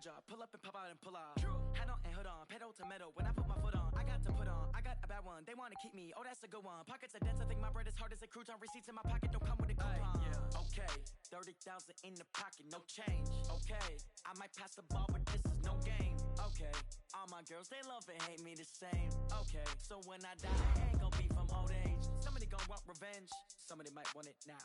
good job. Pull up and pop out and pull out. Head on and hood on, pedal to metal. When I put my foot on, I got to put on. I got a bad one, they want to keep me. Oh, that's a good one. Pockets are dense, I think my bread is hard as a crouton. Receipts in my pocket don't come with a coupon. Okay, 30,000 in the pocket, no change. Okay, I might pass the ball, but this is no game. Okay, all my girls, they love and hate me the same. Okay, so when I die, I ain't gon' be from old age. Somebody gon' want revenge, somebody might want it now.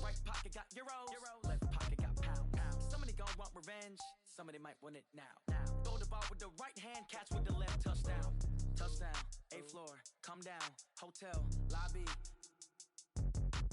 Right pocket got euros, left pocket got pound. Somebody gon' want revenge, somebody might want it now. Throw the ball with the right hand, catch with the left, touchdown. Touchdown, 8th floor, come down, hotel, lobby.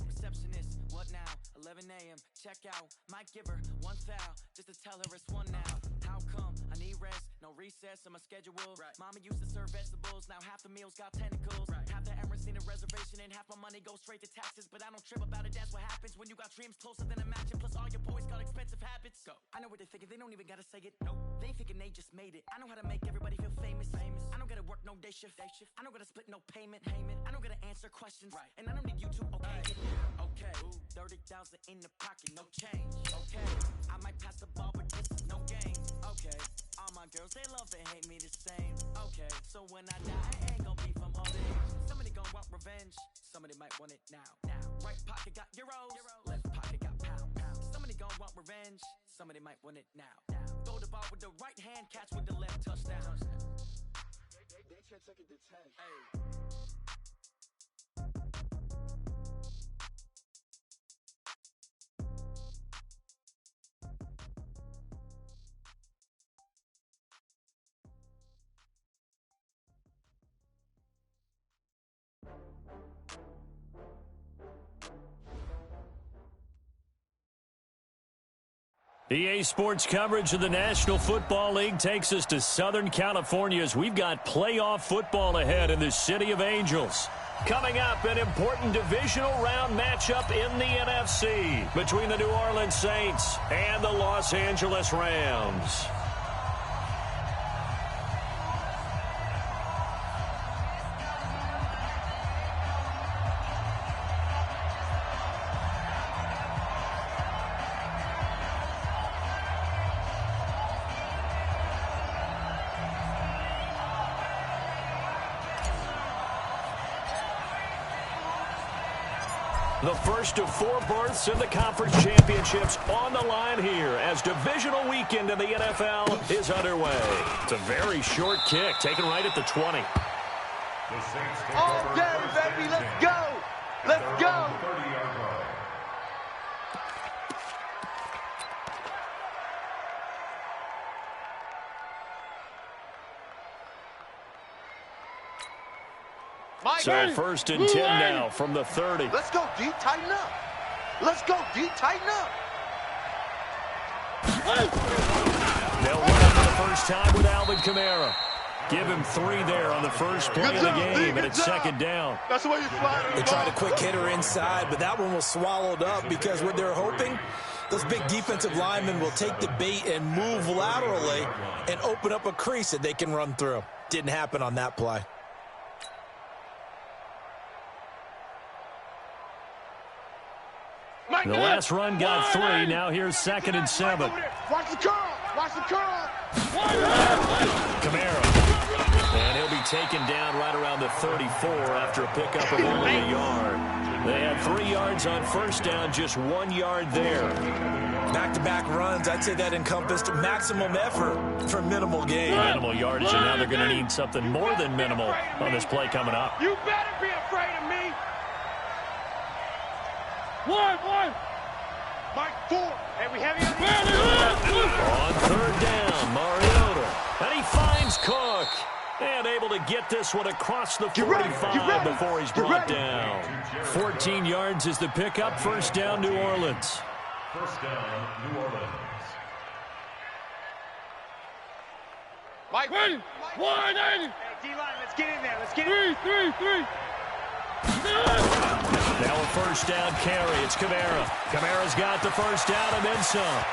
Receptionist, what now? 11 a.m., check out. Might give her one foul, just to tell her it's one now. How come? I need rest, no recess in my schedule. Mama used to serve vegetables, now half the meals got tentacles. Half the Emirates need a reservation and half my money goes straight to taxes. But I don't trip about it, that's what happens when you got dreams closer than a mansion. Plus all your boys got expensive habits. Go. I know what they're thinking, they don't even gotta say it. Nope. They ain't thinking they just made it. I know how to make everybody feel famous. I don't gotta work no day shift. I don't gotta split no payment. I don't gotta answer questions. And I don't need you to okay. 30,000 in the pocket, no change. Okay, I might pass the ball, but this is no game. Okay, all my girls, they love and hate me the same. Okay, so when I die, I ain't gon' be from old age. Somebody gon' want revenge, somebody might want it now. Right pocket got euros, left pocket got pound. Somebody gon' want revenge, somebody might want it now. Throw the ball with the right hand, catch with the left, touchdown. They took it to 10. Hey. EA Sports coverage of the National Football League takes us to Southern California as we've got playoff football ahead in the City of Angels. Coming up, an important divisional round matchup in the NFC between the New Orleans Saints and the Los Angeles Rams. The first of 4 berths in the conference championships on the line here as divisional weekend in the NFL is underway. It's a very short kick, taken right at the 20. All day, baby, let's go! Let's go! So first and 10 now from the 30. Let's go, D. Tighten up. Let's go, D. Tighten up. They'll run it for the first time with Alvin Kamara. Give him 3 there on the first play of the game, and it's second down. That's the way you slide it. They tried a quick hitter inside, but that one was swallowed up because what they're hoping, those big defensive linemen will take the bait and move laterally and open up a crease that they can run through. Didn't happen on that play. The last run got 3. Now here's second and 7. Watch the curl. Watch the curl. Kamara. And he'll be taken down right around the 34 after a pickup of only a yard. They had 3 yards on first down, just 1 yard there. Back-to-back runs, I'd say that encompassed maximum effort for minimal gain. Minimal yardage, and now they're going to need something more than minimal on this play coming up. You better be afraid of me. One. Mike 4. And we have you on third down, Mariota. And he finds Cook. And able to get this one across the 45 before he's brought down. 14 yards is the pickup. First down, New Orleans. First down, New Orleans. Mike 180. Hey, D-line, let's get in there. Let's get in. 3. Now a first down carry. It's Kamara. Kamara's got the first down and then some.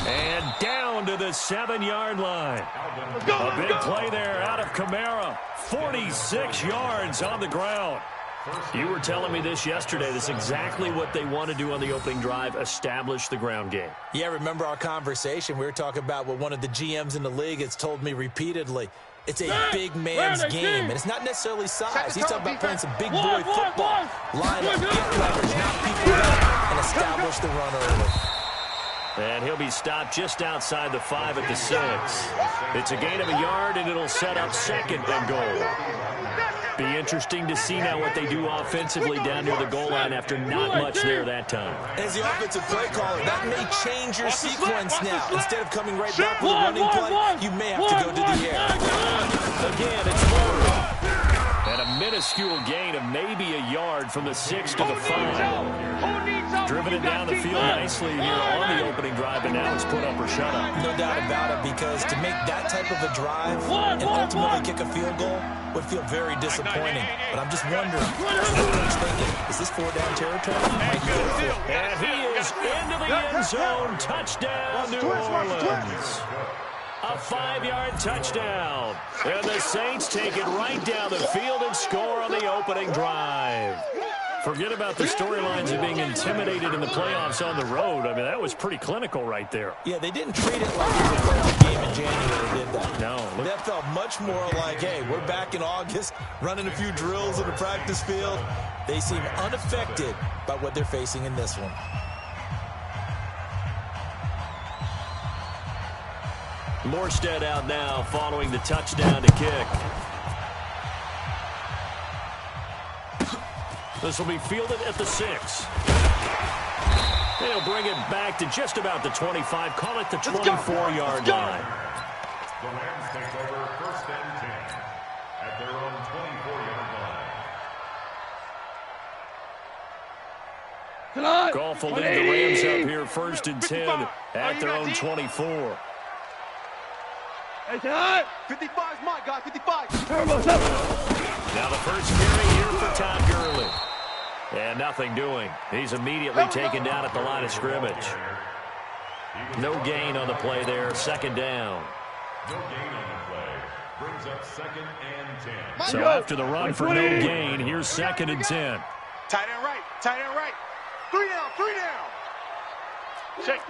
And down to the 7-yard line. A big play there out of Kamara. 46 yards on the ground. You were telling me this yesterday. That's exactly what they want to do on the opening drive, establish the ground game. Yeah, remember our conversation? We were talking about what one of the GMs in the league has told me repeatedly. It's a big man's game, and it's not necessarily size. He's talking about playing some big boy football. Line up, get leverage, knock people down, and establish the run early. And he'll be stopped just outside the 5 at the 6. It's a gain of a yard, and it'll set up second and goal. Be interesting to see now what they do offensively down near the goal line after not much there that time. As the offensive play caller, that may change your sequence now. Instead of coming right back with a running play, you may have to go to the air. Again, it's Murray. And a minuscule gain of maybe a yard from the 6 to the 5. Driven it down the field nicely here on the opening drive, and now it's put up or shut up. No doubt about it, because to make that type of a drive and ultimately kick a field goal would feel very disappointing. But I'm just wondering, what's thinking? Is this 4-down territory? And he is into the end zone. Touchdown, New Orleans. A 5-yard touchdown. And the Saints take it right down the field and score on the opening drive. Forget about the storylines of being intimidated in the playoffs on the road. I mean, that was pretty clinical right there. Yeah, they didn't treat it like it was a playoff game in January, did they? No. That felt much more like, hey, we're back in August, running a few drills in the practice field. They seem unaffected by what they're facing in this one. Morstead out now following the touchdown to kick. This will be fielded at the 6. They'll bring it back to just about the 25. Call it the 24-yard line. The Rams take over 1st and 10 at their own 24-yard line. Goff will lead the Rams up here 1st and 10 at their own 24. 55's my guy, 55. Now the first carry here for Todd Gurley. And nothing doing. He's immediately taken down at the line of scrimmage. No gain on the play there. 2nd down. No gain on the play. Brings up 2nd and 10. So after the run for no gain, here's 2nd and 10. Tight end right, tight end right. 3 down, 3 down. Check.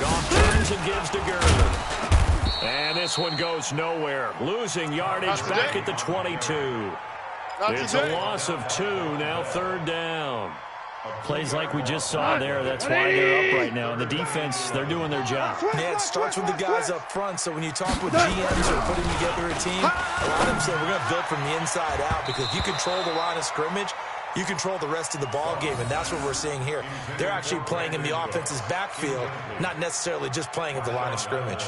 Goff turns and gives to Gurley. And this one goes nowhere. Losing yardage back at the 22. It's a loss of 2, now 3rd down. Plays like we just saw there. That's why they're up right now. And the defense, they're doing their job. Yeah, it starts with the guys up front. So when you talk with GMs or putting together a team, a lot of them say we're going to build from the inside out, because if you control the line of scrimmage, you control the rest of the ball game, and that's what we're seeing here. They're actually playing in the offense's backfield, not necessarily just playing at the line of scrimmage.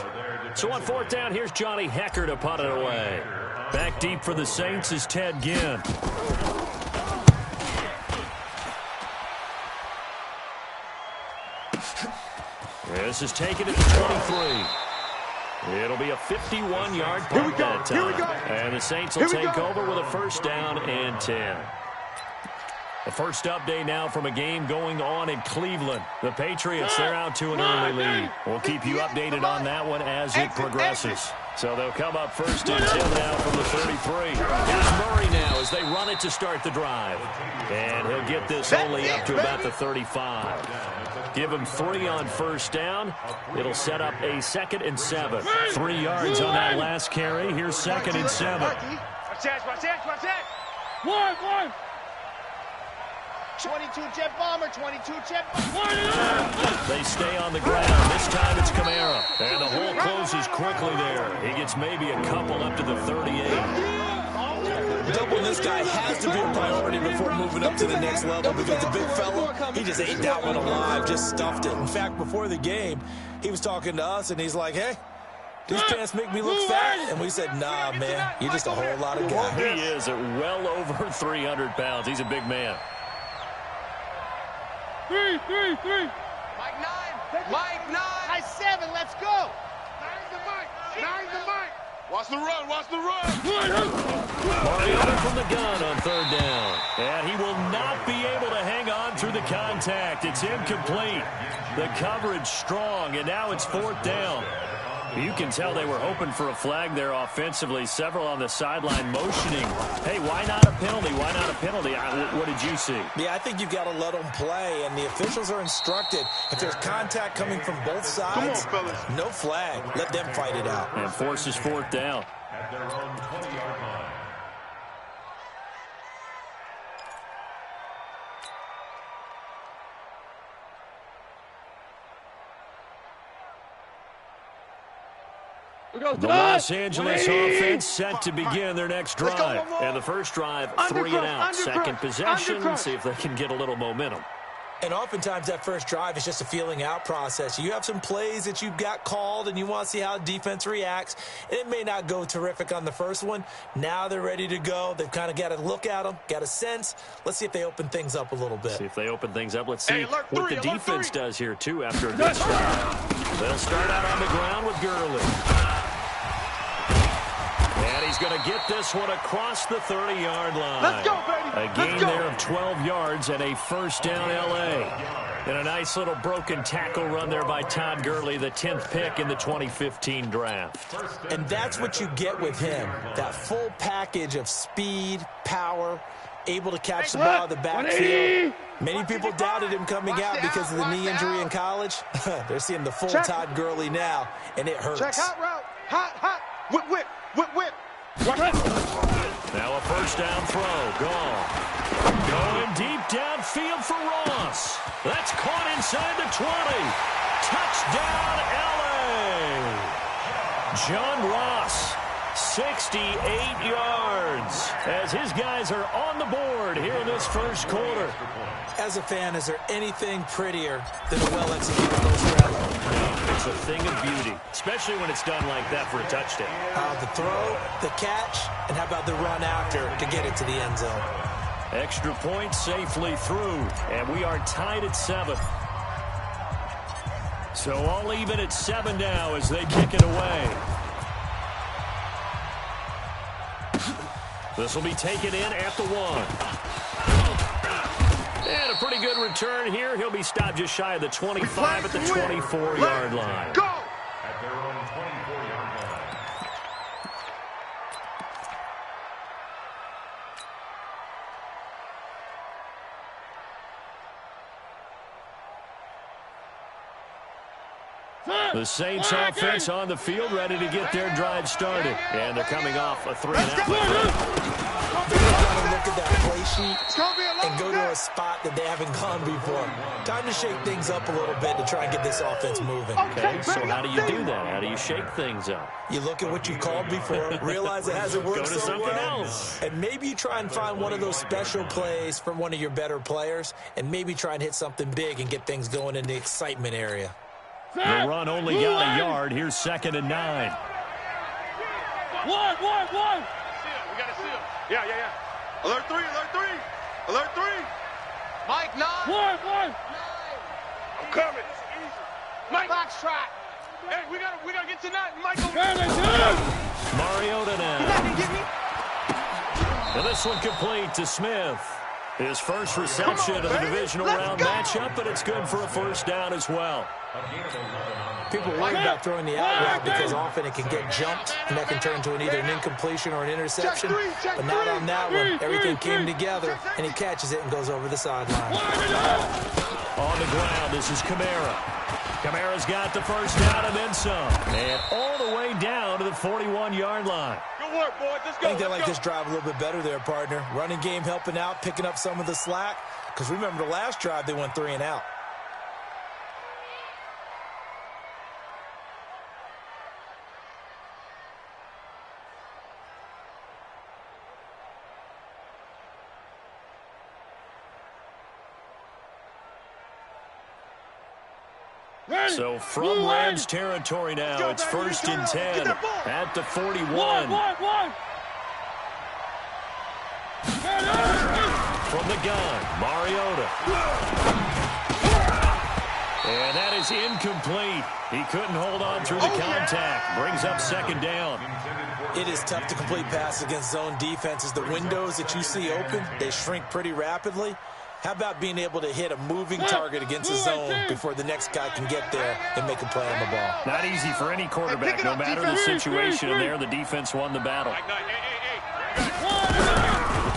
So on 4th down, here's Johnny Hecker to punt it away. Back deep for the Saints is Ted Ginn. This is taken at the 23. It'll be a 51-yard punt that time. And the Saints will take over with a 1st down and 10. The first update now from a game going on in Cleveland. The Patriots, they're out to an early lead. We'll keep you updated on that one as it progresses. So they'll come up 1st and 10 now from the 33. Here's Murray now as they run it to start the drive. And he'll get this only up to about the 35. Give him 3 on 1st down. It'll set up a 2nd and 7. 3 yards on that last carry. Here's 2nd and 7. Watch that. 22 jet bomber, 22 jet bomber. They stay on the ground. This time it's Kamara. And the hole closes quickly there. He gets maybe a couple up to the 38. Doubling this guy has to be a priority before moving up to the next level, because the big fella, he just ate that one alive, just stuffed it. In fact, before the game, he was talking to us, and he's like, hey, these pants make me look fat. And we said, nah, man, you're just a whole lot of guy. He is at well over 300 pounds. He's a big man. 3. Mike 9. Mike 9. High 7. Let's go. 9's the Mike. 9's the Mike. Watch the run. Mariota from the gun on 3rd down. And he will not be able to hang on through the contact. It's incomplete. The coverage strong, and now it's 4th down. You can tell they were hoping for a flag there offensively. Several on the sideline motioning. Hey, why not a penalty? Why not a penalty? What did you see? Yeah, I think you've got to let them play, and the officials are instructed. If there's contact coming from both sides, no flag. Let them fight it out. And forces fourth down. At their own 20-yard line. The Los Angeles offense set to begin their next drive. And the first drive, 3 and out. Second possession, see if they can get a little momentum. And oftentimes that first drive is just a feeling out process. You have some plays that you've got called and you want to see how the defense reacts. And it may not go terrific on the first one. Now they're ready to go. They've kind of got to look at them, got a sense. Let's see if they open things up a little bit. See if they open things up. Let's see what the defense does here, too, after a good start. They'll start out on the ground with Gurley. And he's going to get this one across the 30-yard line. Let's go, baby. A gain there of 12 yards and a first down L.A. And a nice little broken tackle run there by Todd Gurley, the 10th pick in the 2015 draft. And that's what you get with him, that full package of speed, power, able to catch the ball out of the backfield. Many people doubted him coming out because of the knee injury in college. They're seeing the full Todd Gurley now, and it hurts. Check hot route. Hot. Whip. Now a first down throw. Gone. Going deep downfield for Ross. That's caught inside the 20. Touchdown, L.A. John Ross, 68 yards, as his guys are on the board here in this first quarter. As a fan, is there anything prettier than a well-executed post route? No, it's a thing of beauty, especially when it's done like that for a touchdown. The throw, the catch, and how about the run after to get it to the end zone? Extra point safely through, and we are tied at 7. So all even at 7 now as they kick it away. This will be taken in at the 1. And a pretty good return here. He'll be stopped just shy of the 25 at the 24-yard line. Go! At their own 24-yard line. The Saints offense on the field, ready to get their drive started. And they're coming off a 3-and-out. They're going to look at that play sheet and go to a spot that they haven't gone before. Time to shake things up a little bit to try and get this offense moving. Okay, so how do you do that? How do you shake things up? You look at what you called before, realize it hasn't worked Go to so something well, else. and maybe you try and find one of those special plays from one of your better players, and maybe try and hit something big and get things going in the excitement area. The run only got a yard. Here's 2nd and 9. One. We got to seal. Yeah. Alert 3. Mike, 9. One. I'm coming. Mike. Box trap. Hey, we gotta get to 9. Mike, Mariota now. You're not gonna get me. And this one complete to Smith. His first reception of the divisional round matchup, but it's good for a first down as well. People worry about throwing the out route because often it can get jumped, and that can turn into either an incompletion or an interception. But not on that one. Everything came together, and he catches it and goes over the sideline. On the ground, this is Kamara. Kamara's got the first down and then some. And all the way down to the 41-yard line. Good work, boys. Let's go. I think they like this drive a little bit better there, partner. Running game helping out, picking up some of the slack. Because remember the last drive, they went 3 and out. So from Rams territory now, it's 1st and 10 at the 41. From the gun, Mariota. And that is incomplete. He couldn't hold on through the contact. Brings up 2nd down. It is tough to complete passes against zone defenses. The windows that you see open, they shrink pretty rapidly. How about being able to hit a moving target against the zone before the next guy can get there and make a play on the ball? Not easy for any quarterback, no matter the situation. And there, the defense won the battle.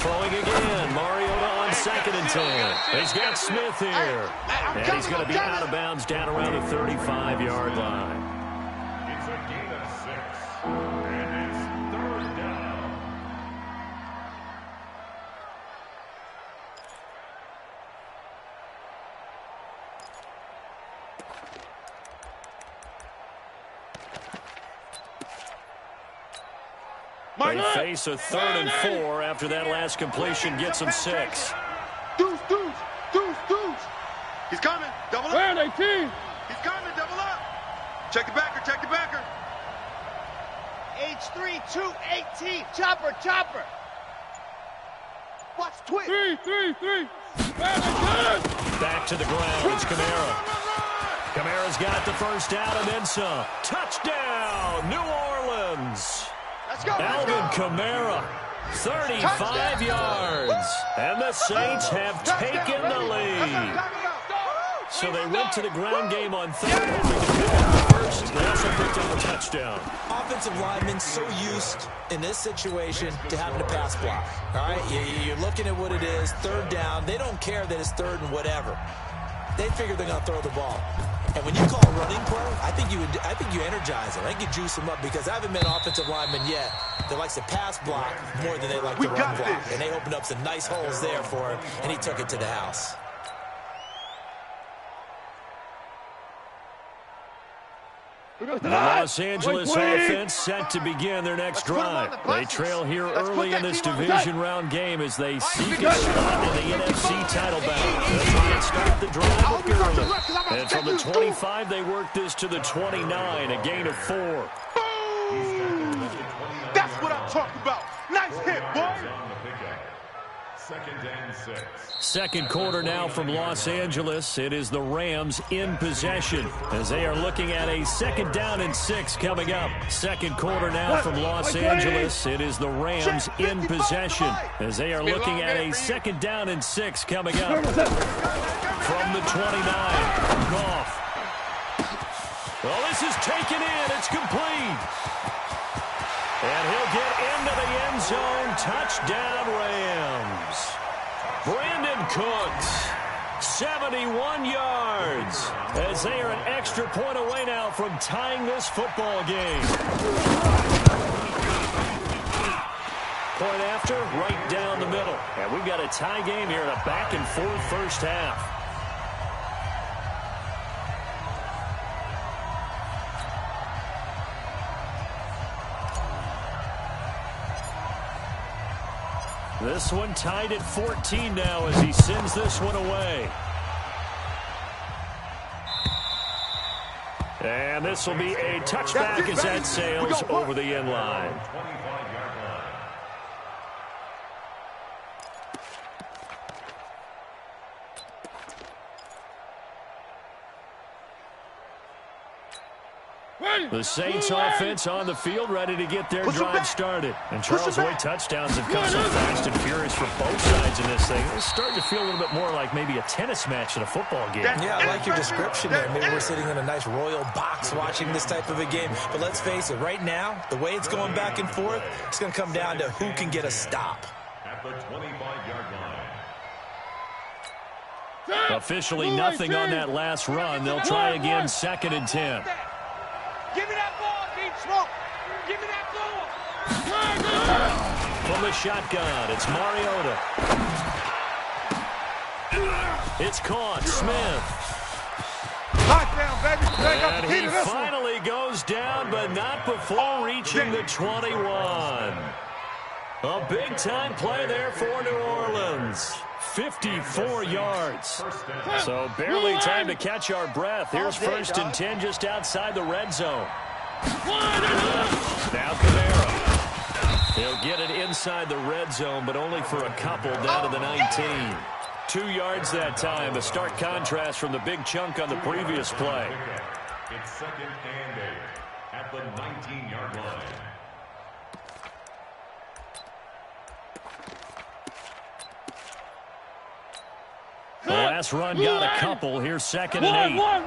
Throwing again. Mariota on 2nd and 10. He's got Smith here. And he's going to be out of bounds down around the 35-yard line. It's a gain of 6. And it's 3rd down. They face a 3rd and 4 after that last completion gets them 6. Deuce. He's coming. Double up. 18. He's coming. Double up. Check the backer. H3, 218. Chopper. Watch twist. 3. Back to the ground. It's Kamara. Kamara's got the first down and then some. Touchdown, New Orleans. Let's go. Alvin Kamara, 35 yards. And the Saints have taken the lead. So they went to the ground game on 3rd, hoping to pick up the first. They also picked up a touchdown. Offensive linemen so used in this situation to having to pass block. All right, you're looking at what it is, 3rd down. They don't care that it's 3rd and whatever. They figure they're going to throw the ball. And when you call a running play, I think you energize them. I think you juice them up because I haven't met an offensive lineman yet that likes to pass block more than they like to run block. And they opened up some nice holes there for him, and he took it to the house. The Los Angeles offense set to begin their next drive. They trail here early in this division round game as they seek a spot in the NFC title battle. They'll try and start the drive with Gurley. And from the 25, they work this to the 29, a gain of 4. Boom! That's what I'm talking about. Nice hit, boy. 2nd and 6. Second quarter now from Los Angeles. It is the Rams in possession as they are looking at a 2nd down and 6 coming up. Second quarter now from Los Angeles. It is the Rams in possession as they are looking at a 2nd down and 6 coming up. From the 29, Goff. Well, this is taken in. It's complete. And he'll get into the end zone. Touchdown, Rams. Brandon Cooks, 71 yards, as they are an extra point away now from tying this football game. Point after, right down the middle. And we've got a tie game here in a back-and-forth first half. This one tied at 14 now as he sends this one away. And this will be a touchback as that sails over the end line. The Saints offense on the field ready to get their drive started. And Charles Hoy touchdowns have come so fast and furious for both sides in this thing. It's starting to feel a little bit more like maybe a tennis match in a football game. Yeah, I like your description there. Maybe we're sitting in a nice royal box watching this type of a game. But let's face it, right now, the way it's going back and forth, it's going to come down to who can get a stop. At the 25-yard line. Officially nothing on that last run. They'll try again 2nd and 10. Give me that ball, Deep Smoke. Give me that ball. From the shotgun, it's Mariota. It's caught. Smith. Lockdown, baby. And he finally goes down, but not before reaching the 21. A big-time play there for New Orleans. 54 yards. So barely time to catch our breath. Here's 1st and 10 just outside the red zone. Now Kamara. He'll get it inside the red zone, but only for a couple down to the 19. 2 yards that time. A stark contrast from the big chunk on the previous play. It's 2nd and 8 at the 19-yard line. Pass run got a couple. Here's 2nd and 8. One.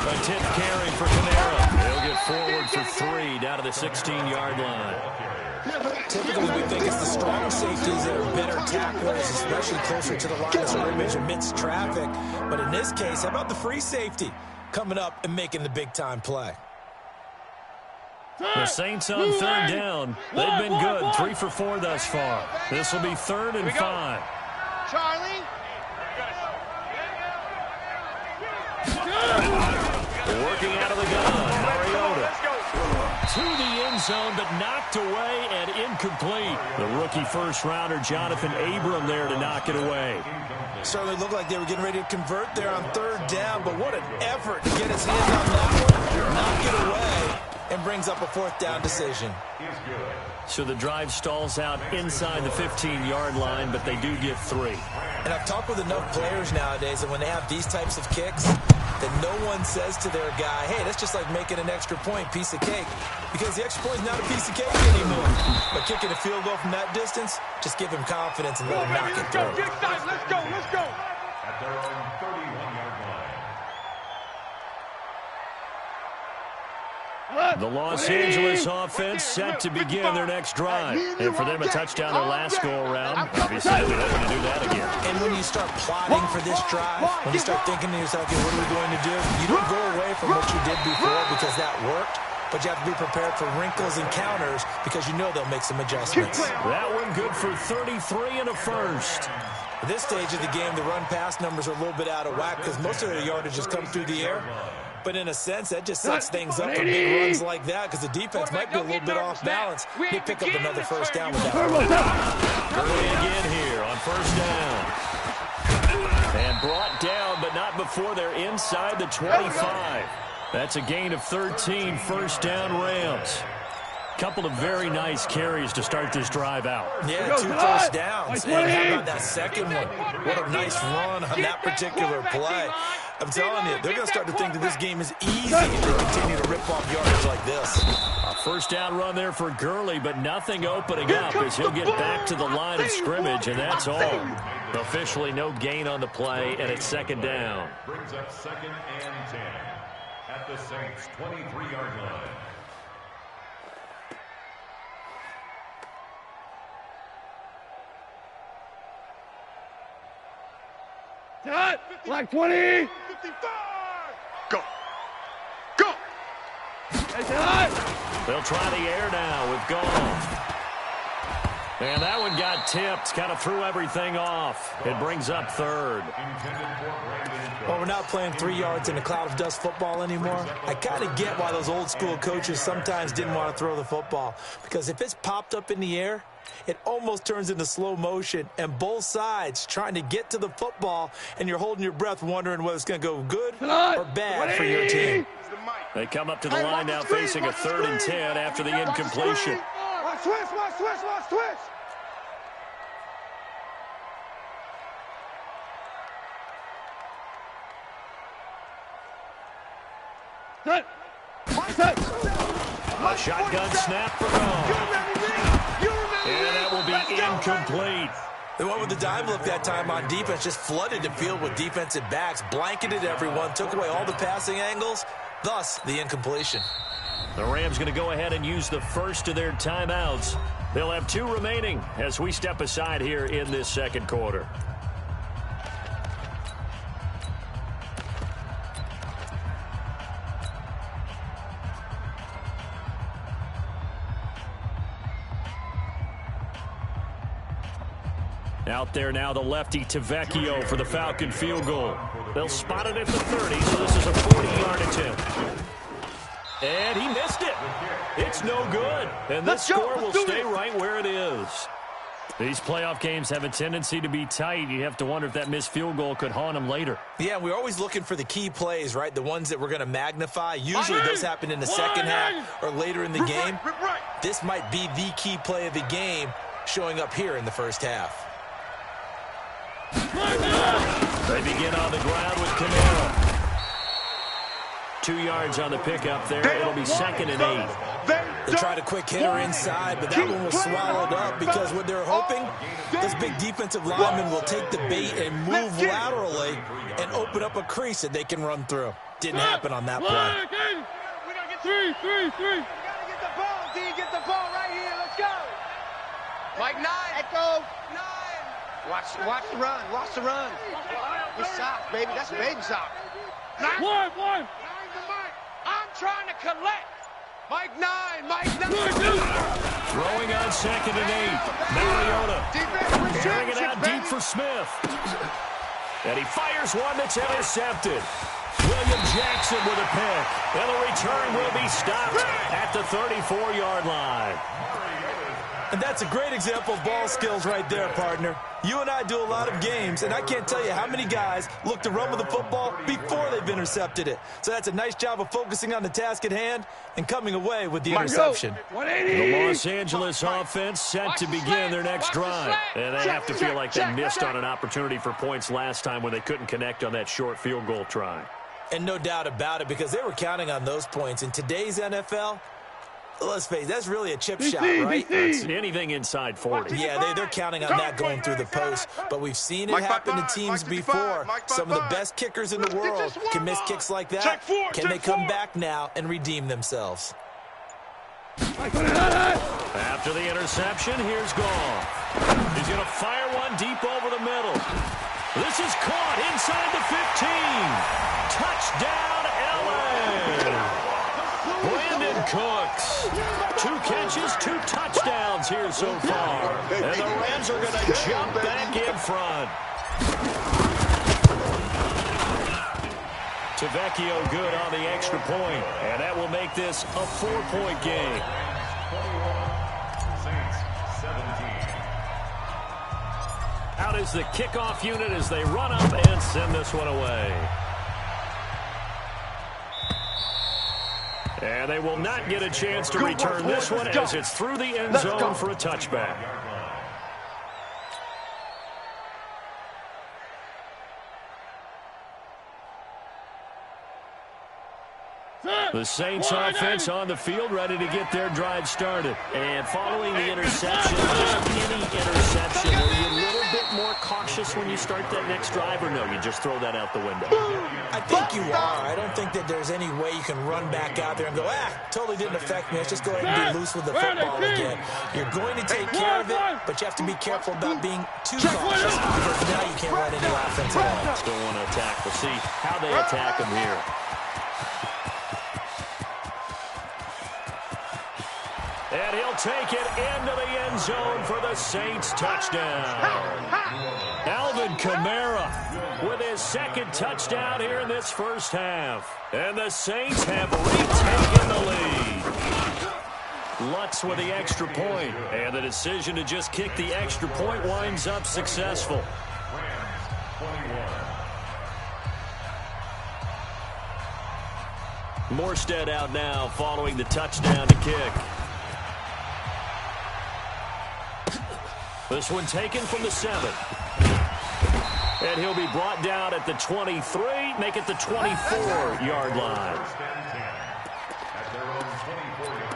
A tip carry for Kamara. They'll get forward for 3 down to the 16-yard line. Typically, we think it's the strong safeties that are better tacklers, especially closer to the line of scrimmage amidst traffic. But in this case, how about the free safety coming up and making the big-time play? The Saints on 3rd down. They've been good, 3 for 4 thus far. This will be 3rd and 5. Charlie. Working out of the gun, Mariota. To the end zone, but knocked away and incomplete. The rookie first-rounder, Jonathan Abram, there to knock it away. Certainly looked like they were getting ready to convert there on 3rd down, but what an effort to get his hands on that one, knock it away, and brings up a 4th down decision. So the drive stalls out inside the 15-yard line, but they do get 3. And I've talked with enough players nowadays that when they have these types of kicks, that no one says to their guy, hey, that's just like making an extra point, piece of cake. Because the extra point is not a piece of cake anymore. But kicking a field goal from that distance, just give him confidence and let him knock it through. Let's go. At their own 31-yard line. The Los Angeles offense set to begin their next drive. And for them, a touchdown their last go-around. Obviously, they'll be hoping to do that again. And when you start plotting for this drive, when you start thinking to yourself, okay, what are we going to do? You don't go away from what you did before because that worked. But you have to be prepared for wrinkles and counters because you know they'll make some adjustments. That one good for 33 and a first. At this stage of the game, the run-pass numbers are a little bit out of whack because most of their yardage has come through the air. But in a sense, that just sets things up for big runs like that because the defense might be a little bit off balance. They pick up another 1st down with that. Early again here on 1st down. And brought down, but not before they're inside the 25. That's a gain of 13, 1st down Rams. Couple of very nice carries to start this drive out. Yeah, 2 first downs. And how about that second one? What a nice run on that particular play. I'm telling you, they're going to start to think that this game is easy if they continue to rip off yardage like this. A 1st down run there for Gurley, but nothing opening up as he'll get back to the line of scrimmage, and that's all. Officially no gain on the play, and it's 2nd down. Brings up 2nd and 10 at the Saints' 23-yard line. Like 20. 55. Go. They'll try the air now with Goff. And that one got tipped, kind of threw everything off. It brings up 3rd. Well, we're not playing 3 yards in a cloud of dust football anymore. I kind of get why those old school coaches sometimes didn't want to throw the football. Because if it's popped up in the air, it almost turns into slow motion, and both sides trying to get to the football, and you're holding your breath wondering whether it's going to go good or bad for your team. They come up to the line now facing a 3rd and 10 after the incompletion. Watch switch. A shotgun snap for Goff. And that will be incomplete. They went with the dime look that time on defense, just flooded the field with defensive backs, blanketed everyone, took away all the passing angles, thus the incompletion. The Rams going to go ahead and use the first of their timeouts. They'll have 2 remaining as we step aside here in this 2nd quarter. Out there now, the lefty Tavecchio for the Falcon field goal. They'll spot it at the 30, so this is a 40-yard attempt. And he missed it. It's no good. And this score will stay right where it is. These playoff games have a tendency to be tight. You have to wonder if that missed field goal could haunt them later. Yeah, we're always looking for the key plays, right? The ones that we're going to magnify. Usually those happen in the second half or later in the game. This might be the key play of the game showing up here in the first half. They begin on the ground with Kamara. 2 yards on the pickup there. It'll be 2nd and 8. They tried a quick hitter inside, but that one was swallowed up because what they're hoping, this big defensive lineman will take the bait and move laterally and open up a crease that they can run through. Didn't happen on that play. Three. We gotta get the ball, D. Get the ball right here. Let's go. Mike 9. Echo 9. Watch the run. Watch the run. It's sock, baby. That's baby sock. One. I'm trying to collect. Mike 9. Throwing on 2nd and 8. Mariota carrying it out deep for Smith. And he fires one that's intercepted. William Jackson with a pick. And the return will be stopped at the 34-yard line. And that's a great example of ball skills right there, partner. You and I do a lot of games, and I can't tell you how many guys look to run with the football before they've intercepted it. So that's a nice job of focusing on the task at hand and coming away with the interception. The Los Angeles offense set to begin their next drive. And they have to feel like they missed on an opportunity for points last time when they couldn't connect on that short field goal try. And no doubt about it, because they were counting on those points. In today's NFL, let's face it, that's really a chip shot, right? It's anything inside 40. Yeah, they're counting on that going through the post. But we've seen it happen to teams before. Some of the best kickers in the world can miss kicks like that. Can they come back now and redeem themselves? After the interception, here's Goff. He's going to fire one deep over the middle. This is caught inside the 15. Touchdown, L.A. Brandon Cooks. 2 catches, 2 touchdowns here so far. And the Rams are going to jump back in front. Tavecchio good on the extra point. And that will make this a 4-point game. Out is the kickoff unit as they run up and send this one away. And they will not get a chance to return this one as it's through the end zone for a touchback. The Saints offense on the field ready to get their drive started. And following the interception, just any interception, are you a little bit more cautious when you start that next drive, or no, you just throw that out the window? I think you are. I don't think that there's any way you can run back out there and go, totally didn't affect me. Let's just go ahead and be loose with the football again. You're going to take care of it, but you have to be careful about being too cautious because now you can't run any offense at all. Still want to attack. We'll see how they attack them here. And he'll take it into the end zone for the Saints touchdown. Alvin Kamara with his 2nd touchdown here in this first half. And the Saints have retaken the lead. Lutz with the extra point. And the decision to just kick the extra point winds up successful. Morstead out now following the touchdown to kick. This one taken from the 7. And he'll be brought down at the 23, make it the 24-yard line. At their own 24-yard line.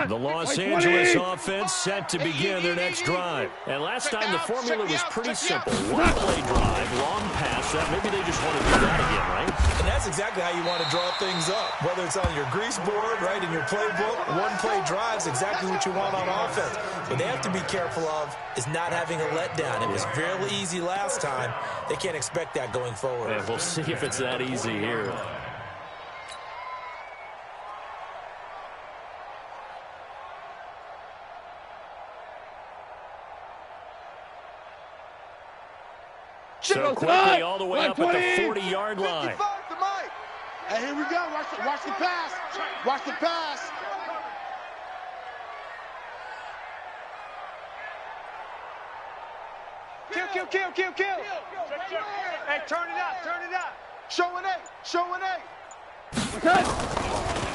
The Los Angeles offense set to begin their next drive. And last time the formula was pretty simple. One-play drive, long pass. Maybe they just want to do that again, right? And that's exactly how you want to draw things up. Whether it's on your grease board, right, in your playbook, one-play drive's exactly what you want on offense. What they have to be careful of is not having a letdown. It was fairly easy last time. They can't expect that going forward. And we'll see if it's that easy here. So quickly all the way up at the 40-yard line. And here we go. Watch the pass. Watch the pass. Kill. Hey, turn it up. Show an 8.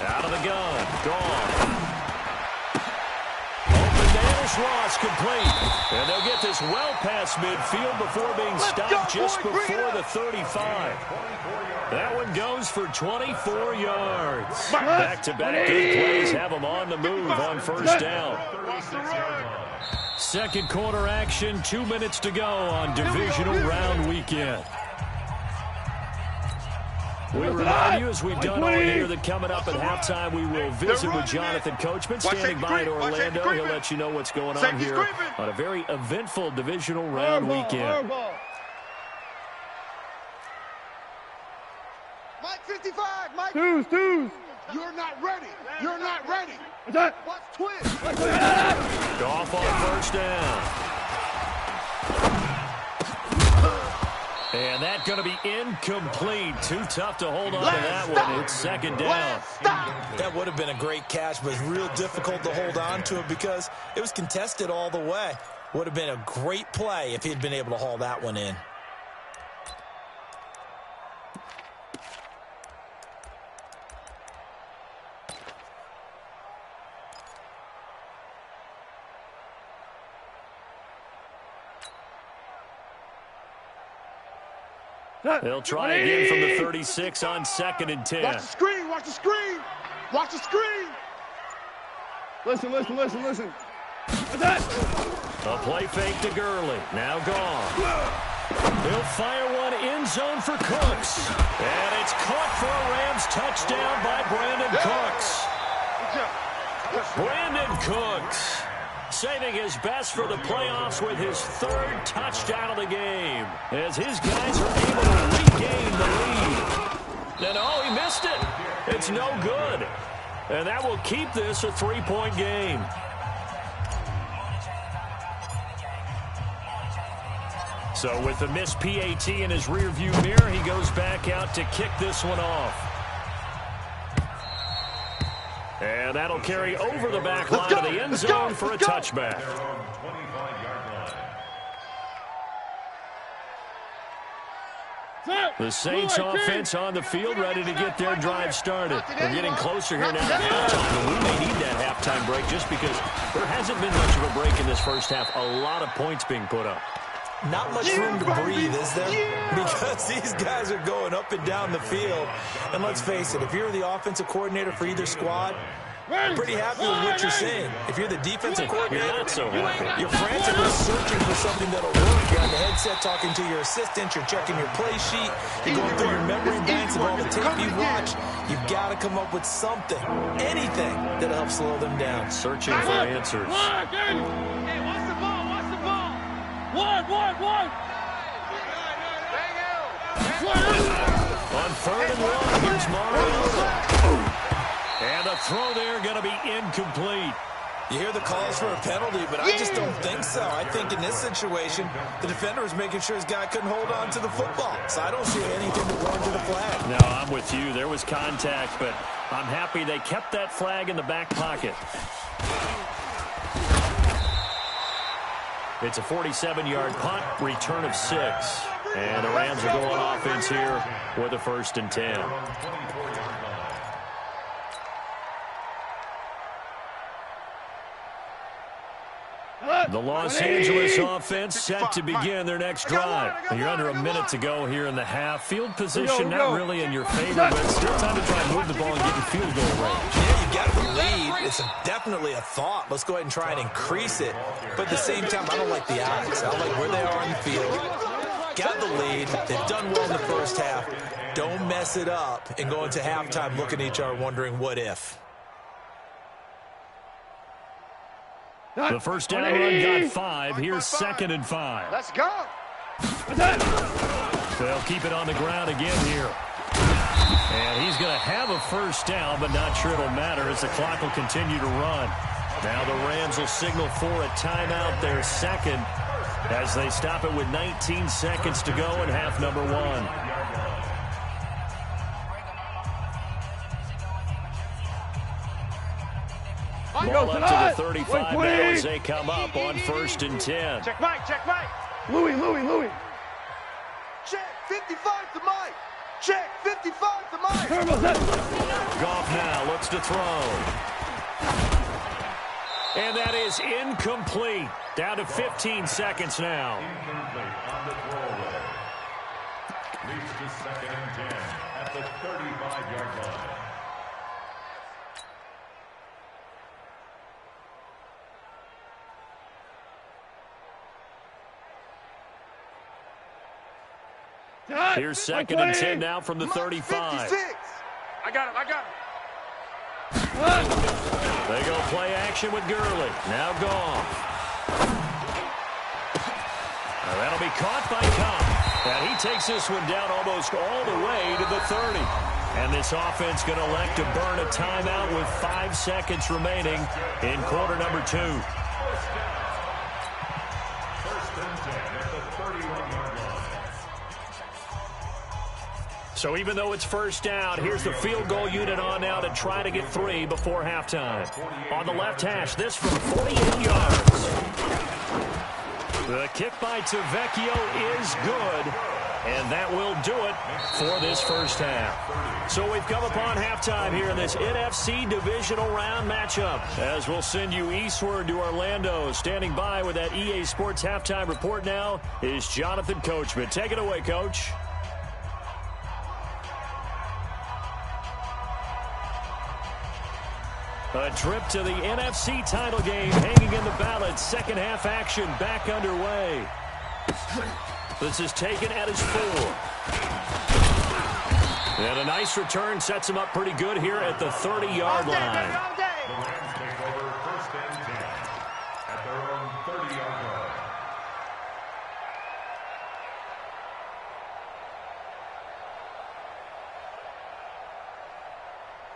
Out of the gun. Gone. Open to Ennis Ross, complete. And they'll get this well past midfield before being stopped just before the 35. That one goes for 24 yards. Back-to-back good plays have them on the move on first down. Second quarter action, 2 minutes to go on divisional round weekend. We remind you, as we've done all year, that coming up at halftime, we will visit with Jonathan Coachman, standing by in Orlando. He'll let you know what's going on here on a very eventful divisional round weekend. Mike 55, Mike. Twos. You're not ready. You're not ready. What's that? Watch twist. Off on first down. And that's going to be incomplete. Too tough to hold on to that one. It's second down. That would have been a great catch, but real difficult to hold on to it because it was contested all the way. Would have been a great play if he'd been able to haul that one in. They'll try again from the 36 on 2nd and 10. Watch the screen. Watch the screen. Watch the screen. Listen. What's that? A play fake to Gurley. Now gone. He'll fire one end zone for Cooks. And it's caught for a Rams touchdown by Brandon Cooks. Brandon Cooks saving his best for the playoffs with his 3rd touchdown of the game, as his guys are able to regain the lead. And oh, he missed it. It's no good. And that will keep this a 3-point game. So with the missed PAT in his rearview mirror, he goes back out to kick this one off. And that'll carry over the back line of the end zone for a touchback. The Saints offense on the field, ready to get their drive started. We're getting closer here now to halftime, and we may need that halftime break just because there hasn't been much of a break in this first half. A lot of points being put up. Not much room to breathe, is there? Because these guys are going up and down the field. And let's face it, if you're the offensive coordinator for either squad, you're pretty happy with what you're seeing. If you're the defensive coordinator, You're not so happy. You're frantically searching for something that'll work. You're on the headset talking to your assistant. You're checking your play sheet. You're going through your memory banks of all the tape you watch. You've got to come up with something, anything that'll help slow them down. Searching for answers. Hey, watch the ball. One. On 3rd and 1, here's Mariota. And the throw there going to be incomplete. You hear the calls for a penalty, but I just don't think so. I think in this situation, the defender was making sure his guy couldn't hold on to the football. So I don't see anything to warrant to the flag. No, I'm with you. There was contact, but I'm happy they kept that flag in the back pocket. It's a 47-yard punt, return of 6. And the Rams are going offense here with a 1st and 10. The Los Angeles offense set to begin their next drive. You're under a minute to go here in the half. Field position not really in your favor, but still time to try and move the ball and get in field goal range. Yeah, you got the lead. It's definitely a thought. Let's go ahead and try and increase it. But at the same time, I don't like the odds. I don't like where they are on the field. Got the lead. They've done well in the first half. Don't mess it up and go into halftime looking at each other wondering what if. The first down run got 5. Here's 2nd and 5. Let's go. They'll keep it on the ground again here. And he's going to have a first down, but not sure it'll matter as the clock will continue to run. Now the Rams will signal for a timeout, their 2nd, as they stop it with 19 seconds to go in half number 1. Ball up to the 35 now as they come up on 1st and 10. Check Mike. Louis. Check 55 to Mike. Check, 55 to Mike. Goff now looks to throw. And that is incomplete. Down to 15 seconds now. Incomplete on the throwaway. Leads to 2nd and 10 at the 35-yard line. Here's 2nd and 10 now from the 35. 56. I got him. They go play action with Gurley. Now Goff. That'll be caught by Cobb. And he takes this one down almost all the way to the 30. And this offense going to elect to burn a timeout with 5 seconds remaining in quarter number 2. First and 10 at the 31-yard line. So even though it's first down, here's the field goal unit on now to try to get 3 before halftime. On the left hash, this from 48 yards. The kick by Tavecchio is good, and that will do it for this first half. So we've come upon halftime here in this NFC Divisional Round matchup, as we'll send you eastward to Orlando. Standing by with that EA Sports Halftime Report now is Jonathan Coachman. Take it away, Coach. A trip to the NFC title game hanging in the balance. Second half action back underway. This is taken at his 4. And a nice return sets him up pretty good here at the 30-yard line. The Rams take over 1st and 10 at their own 30-yard line.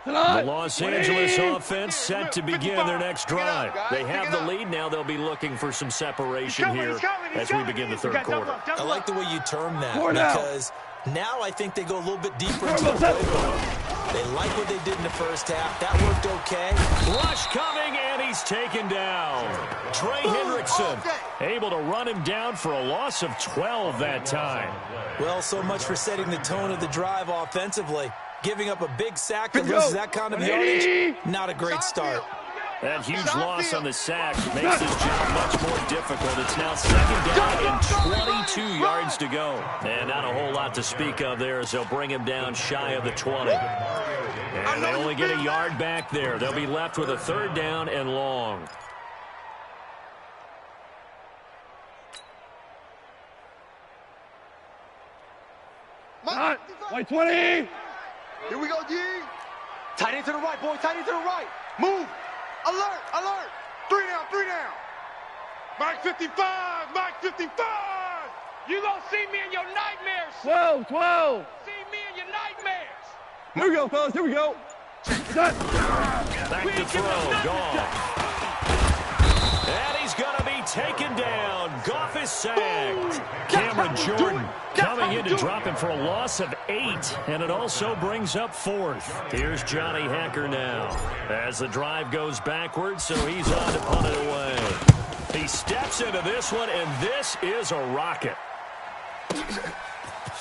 The Los Angeles offense set to begin their next drive. They have the lead. Now they'll be looking for some separation here as we begin the third quarter. I like the way you term that because now I think they go a little bit deeper into the playbook. They like what they did in the first half. That worked okay. Rush coming, and he's taken down. Trey Hendrickson able to run him down for a loss of 12 that time. Well, so much for setting the tone of the drive offensively. Giving up a big sack that loses that kind of yardage, not a great start. That huge loss on the sack makes this job much more difficult. It's now 2nd down and 22 yards to go. And not a whole lot to speak of there as they'll bring him down shy of the 20. And they only get a yard back there. They'll be left with a 3rd down and long. White 20. Here we go, D. Tight end to the right, boy. Tight end to the right. Move. Alert, alert. 3 down, 3 down. Mike 55. Mike 55. You gonna see me in your nightmares. 12. See me in your nightmares. Here we go, fellas. Here we go. Back to throw. Goff. And he's going to be taken down. Goff is sacked. Cameron Jordan coming in to drop him for a loss of 8. And it also brings up 4th. Here's Johnny Hacker now as the drive goes backwards, so he's on to punt it away. He steps into this one, and this is a rocket.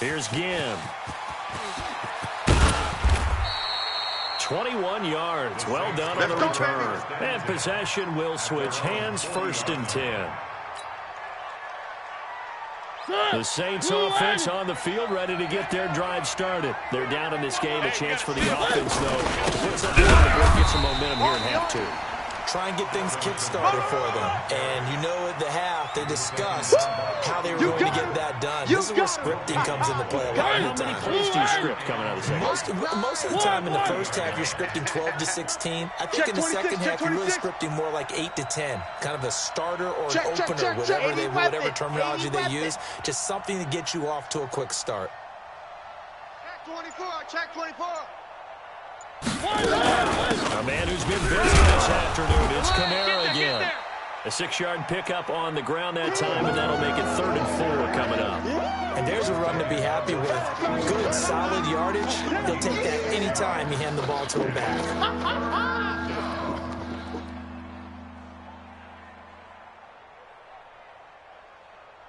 Here's Ginn. 21 yards. Well done on the return. And possession will switch hands. 1st and 10. The Saints offense on the field, ready to get their drive started. They're down in this game. A chance for the offense, though. Puts up to get some momentum here in half 2. Try and get things kick-started for them. And you know at the half, they discussed how they were going to get that done. This is where scripting comes into play a lot of the time. How many plays do you script coming out of the second? Most of the time in the first half, you're scripting 12 to 16. I think in the second half, you're really scripting more like 8 to 10. Kind of a starter or an opener, whatever terminology they use. Just something to get you off to a quick start. Check 24. A man who's been busy this afternoon. It's Kamara again. A 6-yard pickup on the ground that time, and that'll make it 3rd and 4 coming up. And there's a run to be happy with. Good, solid yardage. He'll take that any time you hand the ball to him back.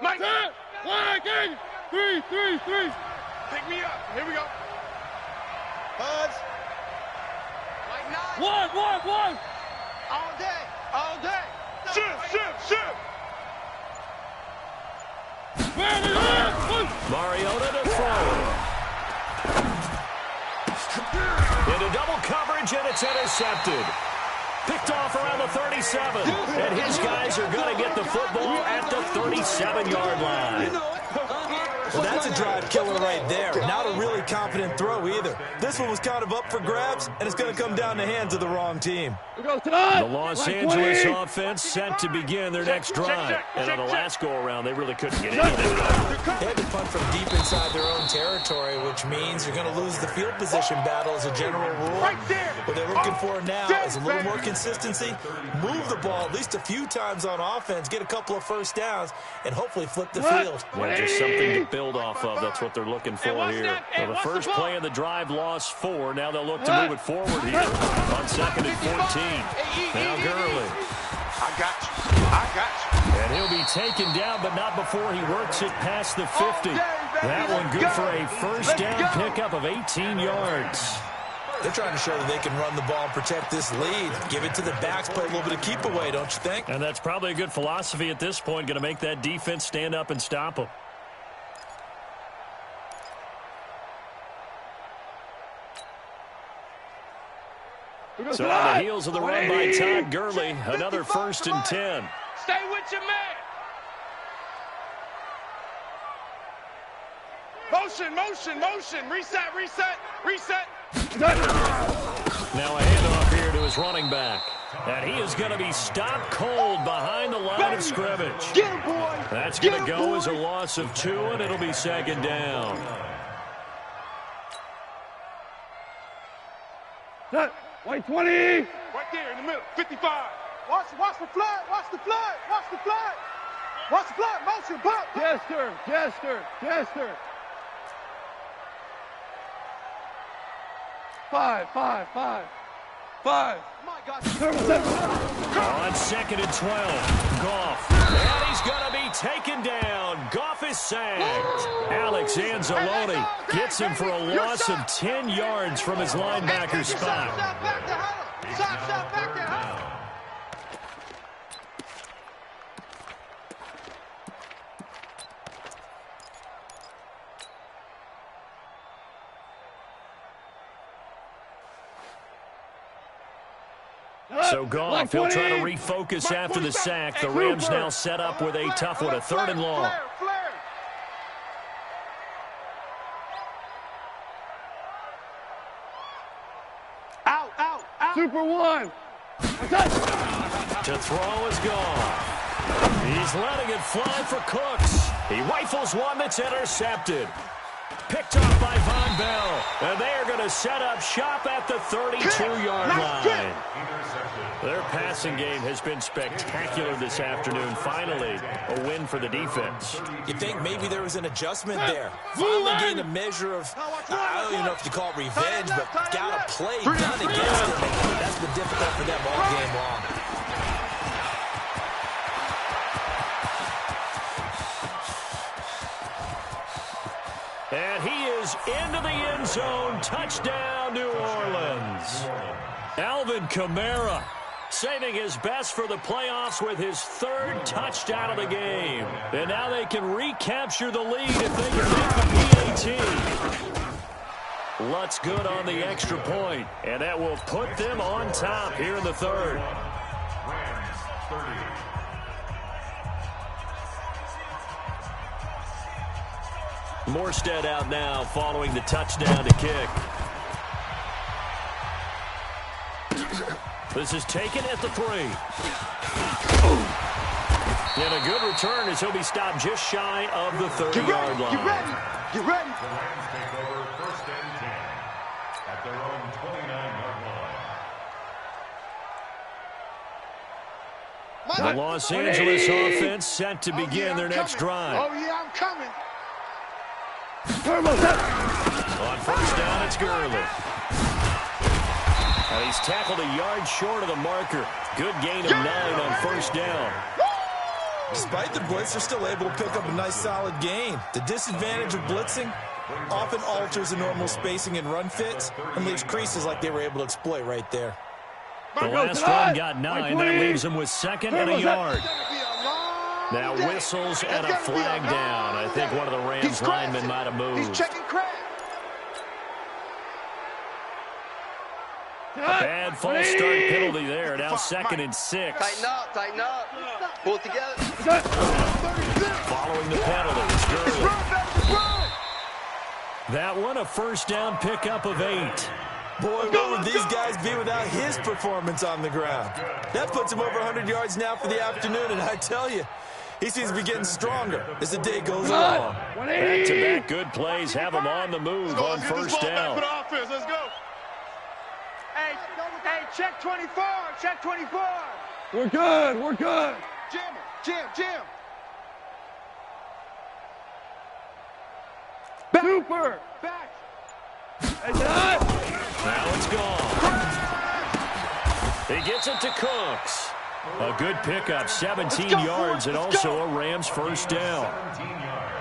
Mike. 3. Pick me up. Here we go. Buzz. One. All day. All day. Shift. Mariota to throw. Into double coverage, and it's intercepted. Picked off around the 37. And his guys are going to get the football at the 37-yard line. Well, that's a drive killer right there. Not a really confident throw either. This one was kind of up for grabs, and it's going to come down the hands of the wrong team. The Los Angeles offense set to begin their next drive. And on the last go-around, they really couldn't get anything done. They had to punt from deep inside their own territory, which means you're going to lose the field position battle as a general rule. What they're looking for now is a little more consistency, move the ball at least a few times on offense, get a couple of first downs, and hopefully flip the field. Yeah, just something to build off of. That's what they're looking for here. Well, the first play of the drive lost 4. Now they'll look to move it forward here on 2nd and 14. Now Gurley. I got you. And he'll be taken down, but not before he works it past the 50. That one good for a first down pickup of 18 yards. They're trying to show that they can run the ball and protect this lead. Give it to the backs, play a little bit of keep away, don't you think? And that's probably a good philosophy at this point, going to make that defense stand up and stop them. So on the heels of the run by Todd Gurley, another 1st and 10. Stay with your man. Motion. Reset. Now a handoff here to his running back. And he is going to be stopped cold behind the line of scrimmage. Get him, boy. That's going to go as a loss of 2, and it'll be 2nd down. White 20. Right there in the middle. 55. Watch the flag. Watch the flag. Motion. Pop. Jester. 5. My God. On 2nd and 12, Goff. And he's going to be taken down. Goff is sacked. Alex Anzalone gets him for a loss of 10 yards from his linebacker spot. Shot back to huddle. So Goff, he'll try to refocus after the sack. The Rams now set up with a tough one, a 3rd and long. Out. Super 1. To throw is Goff. He's letting it fly for Cooks. He rifles one that's intercepted. Picked off by Von Bell. And they are going to set up shop at the 32-yard line. Their passing game has been spectacular this afternoon. Finally, a win for the defense. You think maybe there was an adjustment there. Finally gained a measure of, I don't even know if you call it revenge, but got a play done against him. That's been difficult for them all game long. And he is into the end zone. Touchdown, New Orleans. Alvin Kamara saving his best for the playoffs with his 3rd touchdown of the game. And now they can recapture the lead if they can make the PAT. Lutz good on the extra point, and that will put them on top here in the 3rd. Rams 30. Morstead out now following the touchdown to kick. This is taken at the 3. And a good return as he'll be stopped just shy of the 30-yard line. Get ready. The Rams take over 1st and 10 at their own 29-yard line. The Los Angeles offense set to begin their next drive. Oh, yeah, I'm coming. On 1st down, it's Gurley. And he's tackled a yard short of the marker. Good gain of 9 on 1st down. Despite the blitz, they're still able to pick up a nice solid gain. The disadvantage of blitzing, often alters the normal spacing and run fits and leaves creases like they were able to exploit right there. The last run got 9. That leaves him with second and a yard. Now whistles and a flag down. I think one of the Rams linemen might have moved. He's checking crack. A bad false start penalty there. Now second and 6. Tighten up, tighten up. Pull it together. Following the penalty, it's Gurley. That one a first down pickup of 8. Boy, what would these guys be without his performance on the ground? That puts him over 100 yards now for the afternoon, and I tell you, he seems to be getting stronger as the day goes along. Back-to-back good plays have him on the move on first down. Let's go. Hey, check 24. Check 24. We're good. We're good. Jim. Super. Back. Now it's gone. He gets it to Cooks. A good pickup, 17 yards, and also a Rams first down.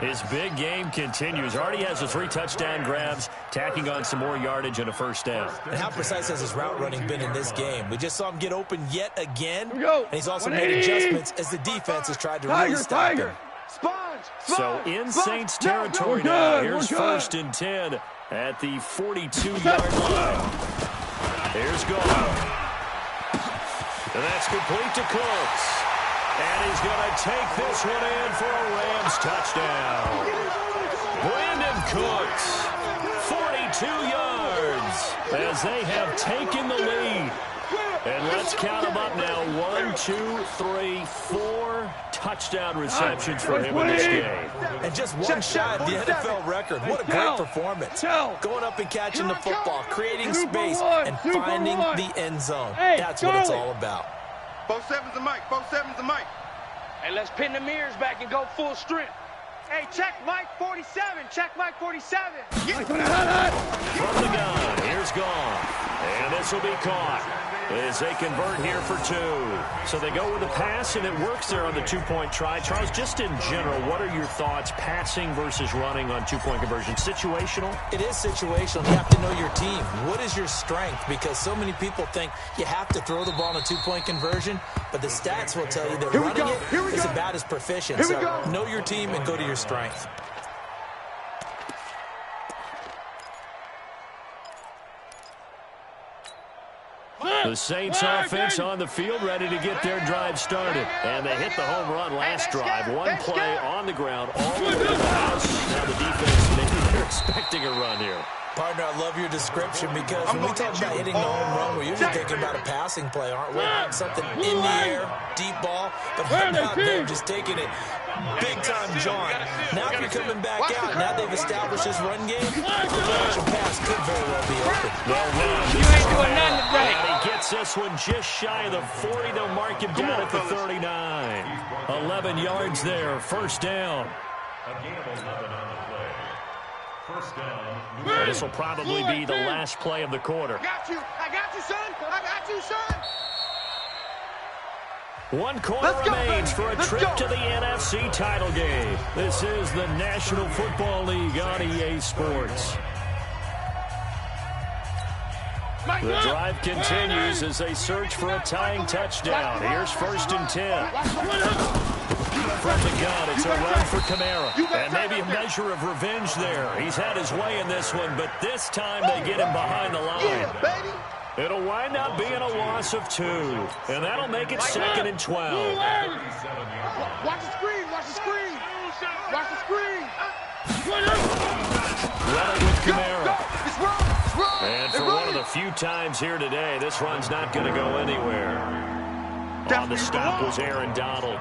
His big game continues. Already has the 3 touchdown grabs, tacking on some more yardage and a first down. And how precise has his route running been in this game? We just saw him get open yet again, and he's also made adjustments as the defense has tried to really stop him. So in Saints territory now, here's first and 10 at the 42-yard line. Here's Gone. And that's complete to Cooks. And he's going to take this one in for a Rams touchdown. Brandon Cooks, 42 yards, as they have taken the lead. And let's count them up now. 1, 2, 3, 4 touchdown receptions for him in this game. And just one shy of the NFL record. What a great performance. Going up and catching the football, creating space, and finding the end zone. That's what it's all about. 4-7's the mic. 4-7's the mic. Hey, let's pin the mirrors back and go full strength. Hey, check Mike 47. Check Mike 47. From the gun, here's Gone. And this will be caught as they convert here for 2. So they go with a pass, and it works there on the 2-point try. Charles, just in general, what are your thoughts, passing versus running on 2-point conversion? Situational? It is situational. You have to know your team. What is your strength? Because so many people think you have to throw the ball on a 2-point conversion, but the stats will tell you that running it is about as proficient. So know your team and go to your strength. The Saints offense on the field, ready to get their drive started. And they hit the home run last drive. One play on the ground, all the way to the house. Now the defense, maybe they're expecting a run here. Partner, I love your description because when we talk about hitting the home run, we're usually thinking about a passing play, aren't we? Something in the air, deep ball, but how about them just taking it big-time jaunt. Now if you're coming back out, now they've established this run game, the action pass could very well be open. You ain't doing nothing today. And he gets this one just shy of the 40. They'll mark him down at the 39. 11 yards there, first down. A gain of 11 on the play. First down. This will probably be the last play of the quarter. I got you, son. I got you, son. 1 quarter remains for a trip to the NFC title game. This is the National Football League on EA Sports. The drive continues as they search for a tying touchdown. Here's first and 10. From the gun, it's a run for Kamara. And maybe a measure of revenge there. He's had his way in this one, but this time they get him behind the line. It'll wind up being a loss of 2. And that'll make it second and 12. Watch the screen. Watch the screen. Watch the screen. Running with Kamara. It's wrong. And for one of the few times here today, this run's not going to go anywhere. On the stop was Aaron Donald.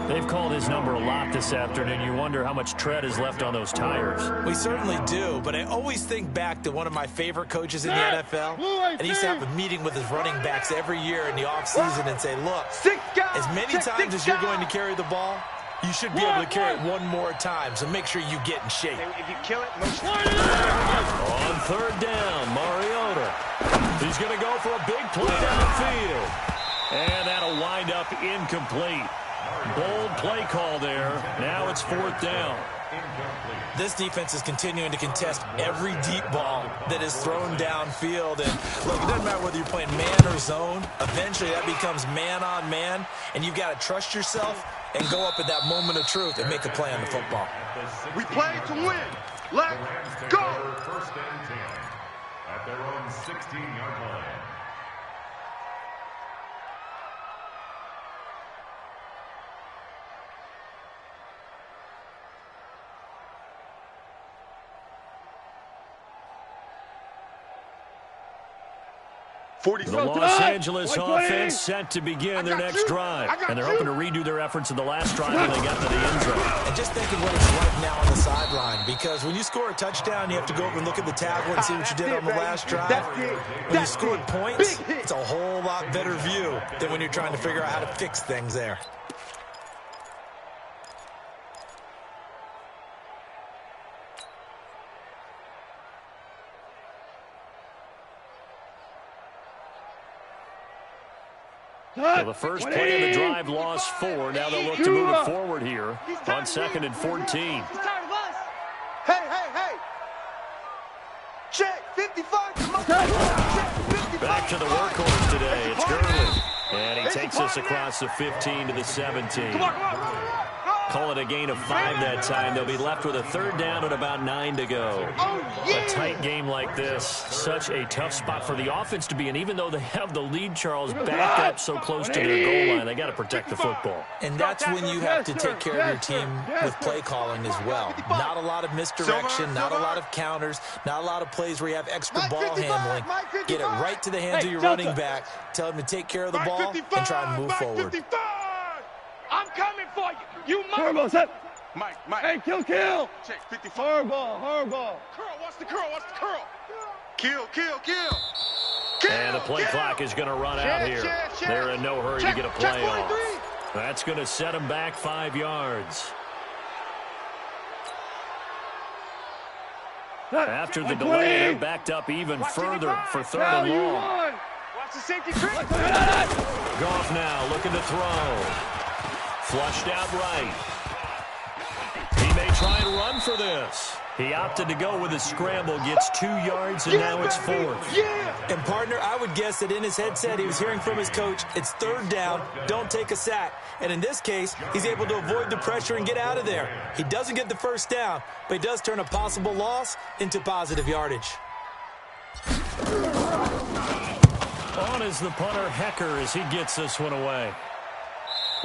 They've called his number a lot this afternoon. You wonder how much tread is left on those tires. We certainly do, but I always think back to one of my favorite coaches in the NFL, and he used to have a meeting with his running backs every year in the offseason and say, look, as many times as you're going to carry the ball, you should be able to carry it one more time, so make sure you get in shape. If you kill it, On third down, Mariota. He's going to go for a big play downfield. And that'll wind up incomplete. Bold play call there. Now it's fourth down. This defense is continuing to contest every deep ball that is thrown downfield. And look, it doesn't matter whether you're playing man or zone. Eventually, that becomes man on man, and you've got to trust yourself and go up at that moment of truth and make a play on the football. We play to win. Let's go. First and 10 at their own 16-yard line. The Los Angeles offense set to begin their next drive. And they're hoping to redo their efforts in the last drive when they got to the end zone. And just thinking what it's like now on the sideline, because when you score a touchdown, you have to go over and look at the tablet and see what you did on the last drive. When you scored points, it's a whole lot better view than when you're trying to figure out how to fix things there. So the first play of the drive lost 4. Now they'll look to move it forward here on 2nd and 14. Hey, hey. Check 55. Back to the workhorse today. It's Gurley. And he takes us across the 15 to the 17. Call it a gain of 5 that time. They'll be left with a 3rd down and about 9 to go. A tight game like this, such a tough spot for the offense to be in. Even though they have the lead, Charles, back up so close to their goal line, they got to protect the football. And that's when you have to take care of your team with play calling as well. Not a lot of misdirection, not a lot of counters, not a lot of plays where you have extra ball handling. Get it right to the hands of your running back. Tell him to take care of the ball and try and move forward. I'm coming for you. You Horrible, set. Mike. Hey, kill. Check 55. Horrible. Curl, watch the curl. Kill. And the play clock is going to run out here. They're in no hurry to get a play off. That's going to set them back 5 yards. After the delay, they're backed up even further for 3rd and long. Watch the safety trick. Goff now looking to throw. Flushed out right. He may try and run for this. He opted to go with a scramble, gets 2 yards, and now it's 4th. And, partner, I would guess that in his headset he was hearing from his coach, it's 3rd down, don't take a sack. And in this case, he's able to avoid the pressure and get out of there. He doesn't get the 1st down, but he does turn a possible loss into positive yardage. On is the punter, Hecker, as he gets this one away.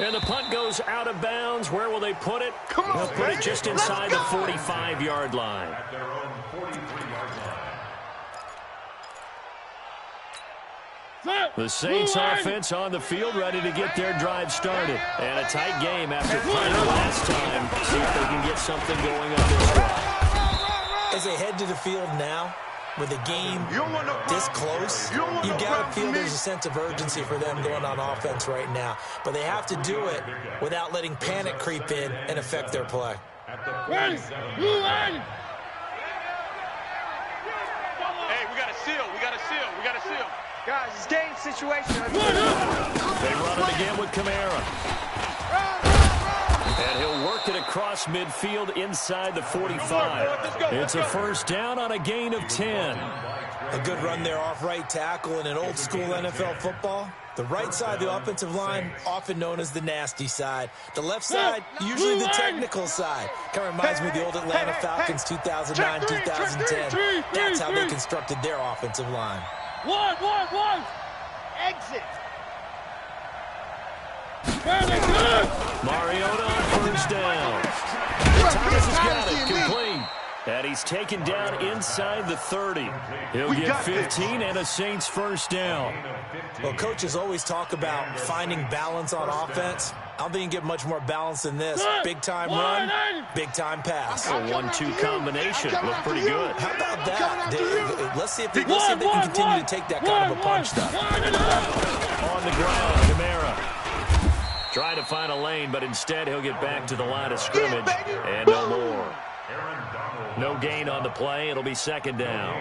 And the punt goes out of bounds. Where will they put it? They'll put it just inside the 45-yard line. At their own 43-yard line. The Saints offense on the field, ready to get their drive started. And a tight game after punting last time. See if they can get something going on this drive. As they head to the field now, with the game this close, you got to feel there's a sense of urgency for them going on offense right now. But they have to do it without letting panic creep in and affect their play. Hey, we got to seal. Guys, it's game situation. They run it again with Kamara. And he'll work it across midfield inside the 45. It's a 1st down on a gain of 10. A good run there off right tackle in an old school NFL football. The right side of the offensive line, often known as the nasty side. The left side, usually the technical side. Kind of reminds me of the old Atlanta Falcons 2009, 2010. That's how they constructed their offensive line. One. Exit. Mariota on 1st down. Thomas has got it, complete. And he's taken down inside the 30. He'll get 15 and a Saints 1st down. Well, coaches always talk about finding balance on offense. I don't think you can get much more balance than this. Big-time run, big-time pass. A 1-2 combination. Looked pretty good. How about that? Let's see if they can continue to take that kind of a punch, though. On the ground, Kamara. Trying to find a lane, but instead he'll get back to the line of scrimmage. And no more. No gain on the play. It'll be 2nd down.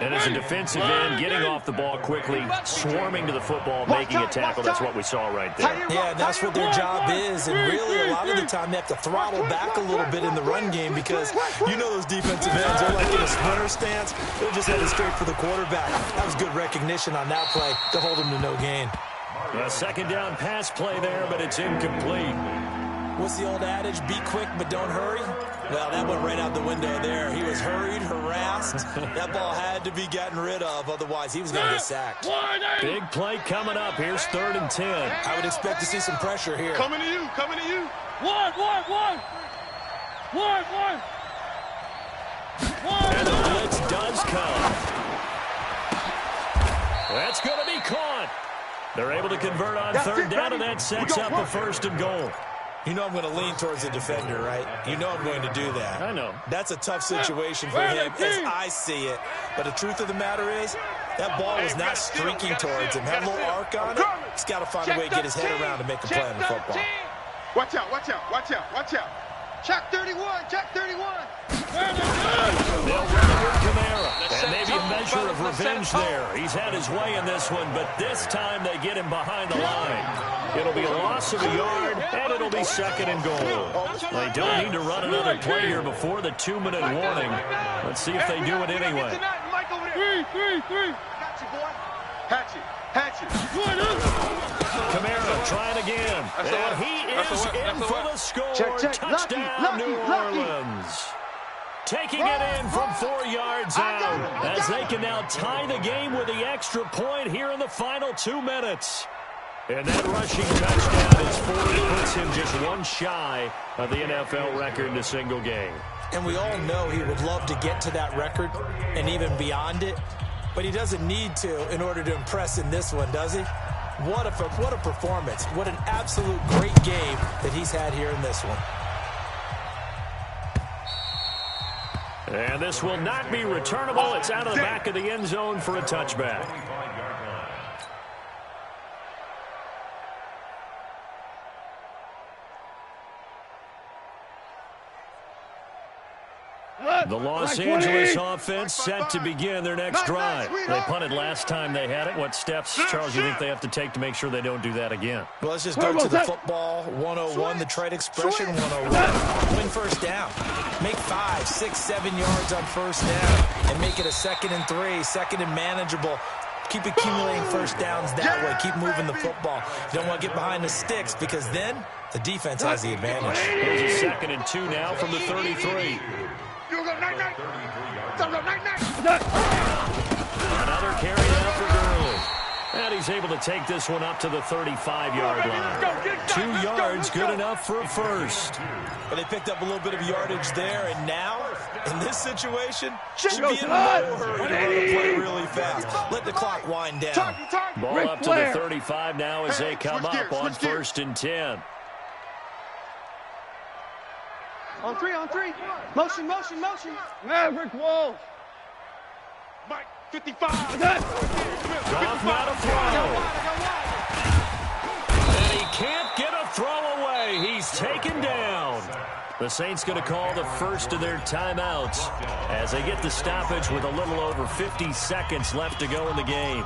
And as a defensive end, getting off the ball quickly, swarming to the football, making a tackle. That's what we saw right there. Yeah, that's what their job is. And really, a lot of the time, they have to throttle back a little bit in the run game because you know those defensive ends are like in a sprinter stance. They're just headed straight for the quarterback. That was good recognition on that play to hold them to no gain. A second down pass play there, but it's incomplete. What's the old adage? Be quick, but don't hurry. Well, that went right out the window there. He was hurried, harassed. That ball had to be gotten rid of. Otherwise, he was going to get sacked. Big play coming up. Here's 3rd and 10. I would expect to see some pressure here. Coming to you, coming to you. And the blitz does come. That's going to be caught. They're able to convert on 3rd down, and that sets up a 1st and goal. You know I'm going to lean towards the defender, right? You know I'm going to do that. I know. That's a tough situation for him as I see it. But the truth of the matter is, that ball was not streaking towards him. Had a little arc on it. He's got to find a way to get his head around to make a play on the football. Watch out, watch out, watch out, watch out. Check 31, check 31. They'll run it with Kamara. And maybe a measure of revenge there. He's had his way in this one, but this time they get him behind the line. It'll be a loss of a yard, and it'll be 2nd and goal. They don't need to run another play here before the 2-minute warning. Let's see if they do it anyway. Hatchet. Kamara trying again. And he is in for the score. Touchdown, New Orleans. Taking it in from 4 yards out as they can now tie the game with the extra point here in the final 2 minutes. And that rushing touchdown is 40, puts him just one shy of the NFL record in a single game. And we all know he would love to get to that record and even beyond it, but he doesn't need to in order to impress in this one, does he? What a performance. What an absolute great game that he's had here in this one. And this will not be returnable. It's out of the back of the end zone for a touchback. The Los Angeles offense set to begin their next drive. They punted last time they had it. What steps, Charles, you think they have to take to make sure they don't do that again? Well, let's just go to the football 101, the trite expression 101. Win 1st down. Make 5, 6, 7 yards on 1st down and make it a 2nd and 3, 2nd and manageable. Keep accumulating 1st downs that way. Keep moving the football. You don't want to get behind the sticks because then the defense has the advantage. Here's a 2nd and 2 now from the 33. Another carry now for Gurley. And he's able to take this one up to the 35-yard line. 2 yards, good enough for a 1st. But they picked up a little bit of yardage there, and now, in this situation, should be in no hurry to run the play really fast. Let the clock wind down. Ball up to the 35 now as they come up on 1st and 10. On three. Motion. Maverick Wolf. Mike, 55. Goff not a throw. And he can't get a throw away. He's taken down. The Saints going to call the first of their timeouts as they get the stoppage with a little over 50 seconds left to go in the game.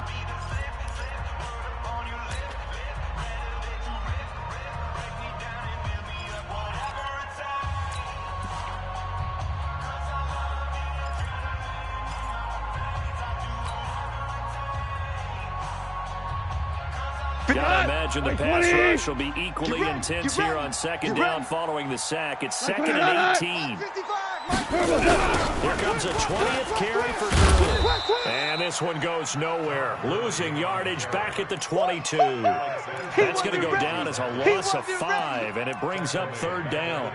Gotta imagine the pass rush will be equally intense here on 2nd down following the sack. It's 2nd and 18. Here comes a 20th carry for Gurley. And this one goes nowhere. Losing yardage back at the 22. That's going to go down as a loss of 5, and it brings up 3rd down.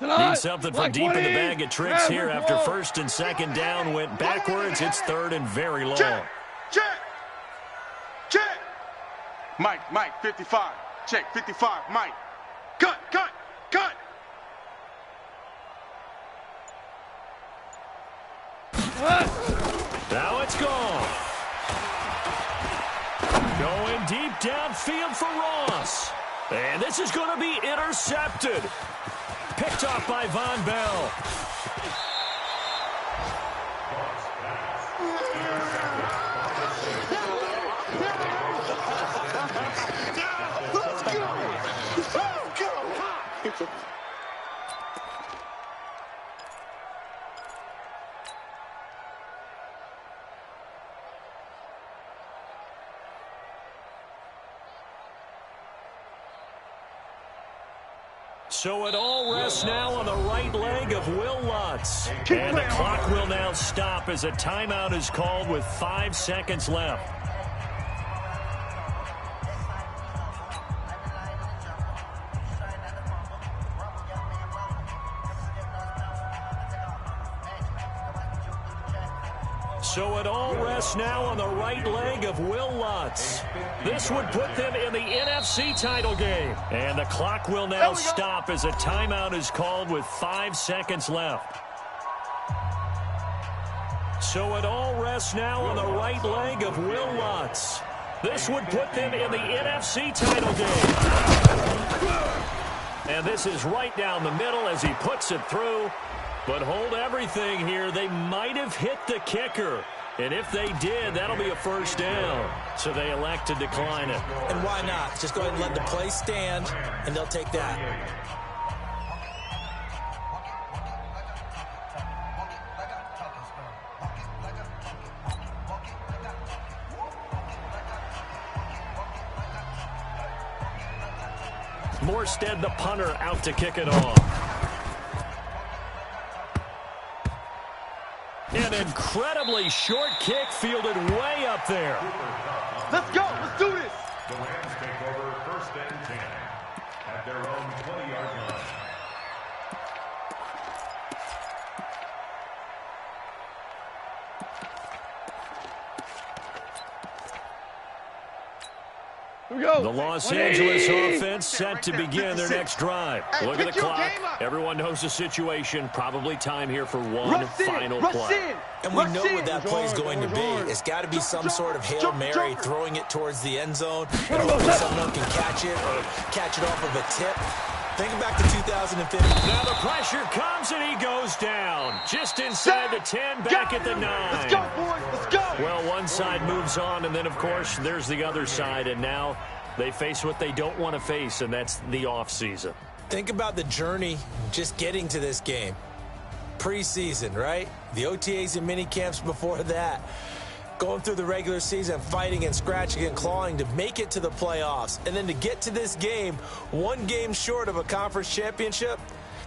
Need something from deep in the bag of tricks here after 1st and 2nd down went backwards. It's 3rd and very long. Check. Mike, 55. Check, 55, Mike. Cut. Now it's gone. downfield for Ross. And this is going to be intercepted. Picked off by Von Bell. So it all rests now on the right leg of Will Lutz. And the clock will now stop as a timeout is called with 5 seconds left. So it all rests now on the right leg of Will Lutz. This would put them in the NFC title game. And the clock will now stop as a timeout is called with 5 seconds left. So it all rests now on the right leg of Will Lutz. This would put them in the NFC title game. And this is right down the middle as he puts it through. But hold everything here. They might have hit the kicker. And if they did, that'll be a first down. So they elect to decline it. And why not? Just go ahead and let the play stand, and they'll take that. Morstead, the punter, out to kick it off. An incredibly short kick fielded way up there. Let's go. Let's do this. The Rams take over 1st and 10 at their own 20-yard line. Here we go. The Los Angeles offense set to begin their next drive. Look at the clock. Everyone knows the situation. Probably time here for one final play. And we know what that play is going to be. It's got to be some sort of Hail Mary, throwing it towards the end zone, and hopefully someone can catch it or catch it off of a tip. Think back to 2015. Now the pressure comes and he goes down. Just inside the 10, back at the 9. Let's go, boys. Let's go. Well, one side moves on, and then, of course, there's the other side. And now they face what they don't want to face, and that's the offseason. Think about the journey just getting to this game. Preseason, right? The OTAs and mini camps before that. Going through the regular season, fighting and scratching and clawing to make it to the playoffs. And then to get to this game, one game short of a conference championship,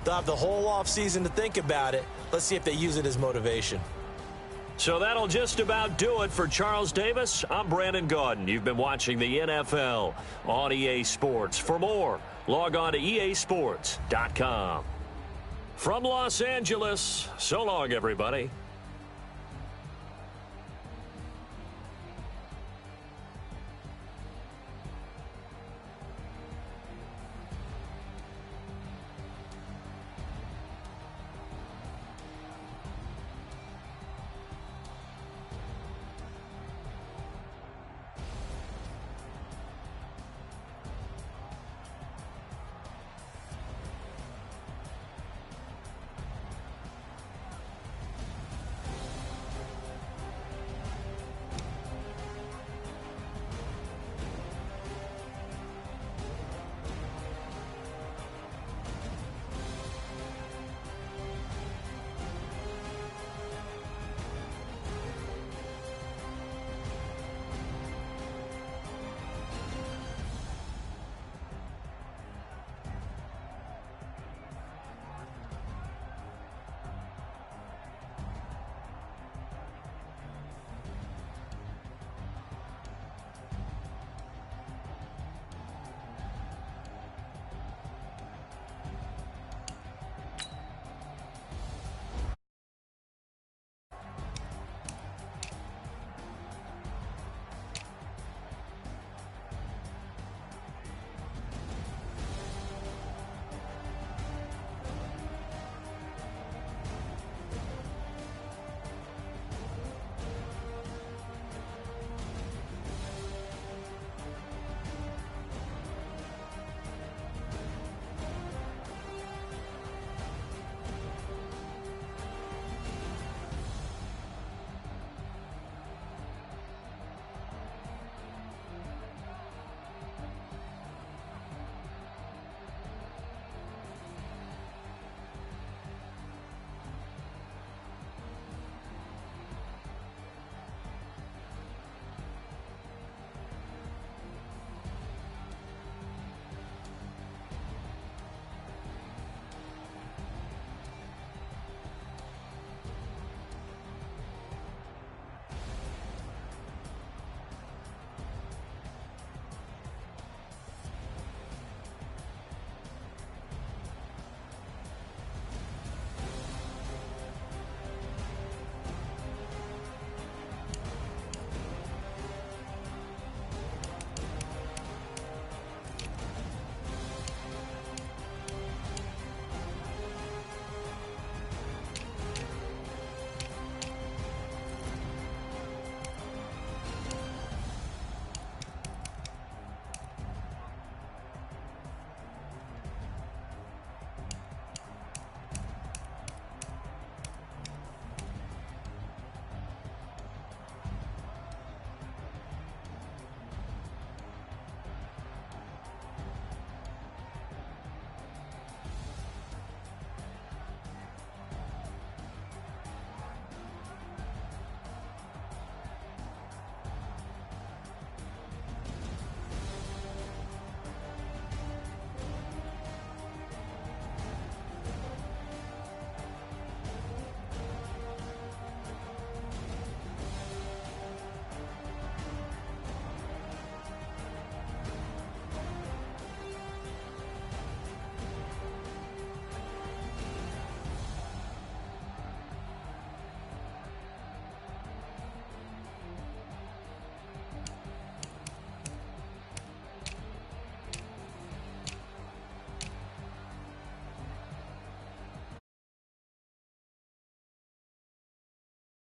they'll have the whole offseason to think about it. Let's see if they use it as motivation. So that'll just about do it for Charles Davis. I'm Brandon Gaudin. You've been watching the NFL on EA Sports. For more, log on to easports.com. From Los Angeles, so long, everybody.